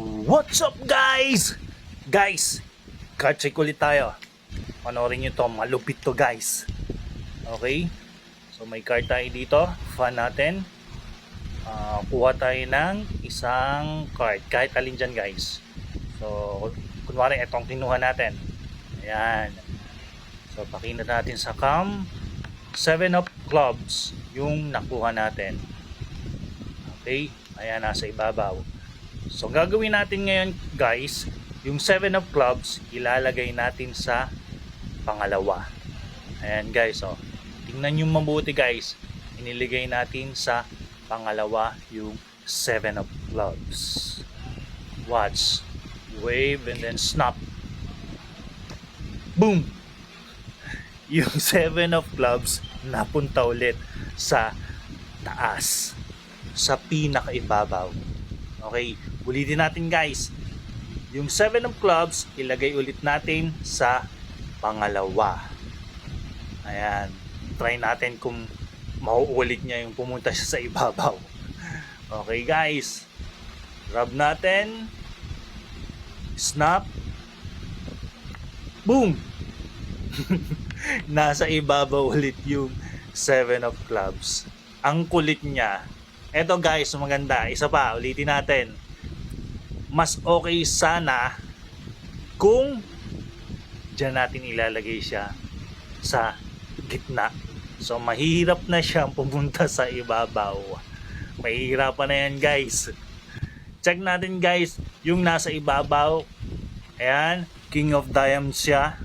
What's up guys? Guys, card check ulit tayo. Panoorin nyo to, malupit to guys. Okay? So may card tayo dito, fan natin. Kuha tayo ng isang card, kahit alin dyan guys. So, kunwari itong kinuha natin. Ayan. So, pakita natin sa cam. 7 of clubs yung nakuha natin. Okay? Ayan, nasa ibabaw. So, gagawin natin ngayon guys, yung 7 of clubs, ilalagay natin sa pangalawa. Ayan guys, oh. Tingnan nyo mabuti guys. Iniligay natin sa pangalawa yung 7 of clubs. Watch. Wave and then snap. Boom! Yung 7 of clubs napunta ulit sa taas. Sa pinakaibabaw. Okay, ulitin natin guys. Yung 7 of clubs, ilagay ulit natin sa pangalawa. Ayan. Try natin kung mauulit niya yung pumunta siya sa ibabaw. Okay guys. Rub natin. Snap. Boom! Nasa ibabaw ulit yung 7 of clubs. Ang kulit niya. Eto guys, maganda. Isa pa, ulitin natin. Mas okay sana kung dyan natin ilalagay siya sa gitna. So mahirap na siyang pumunta sa ibabaw. Mahirapan na yan guys. Check natin guys, yung nasa ibabaw. Ayan, King of Diamonds siya.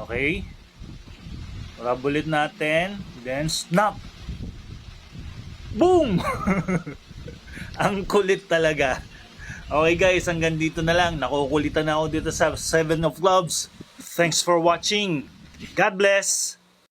Okay. Rub ulit natin. Then snap. Boom! Ang kulit talaga. Okay guys, hanggang dito na lang. Nakukulitan na ako dito sa 7 of clubs. Thanks for watching. God bless!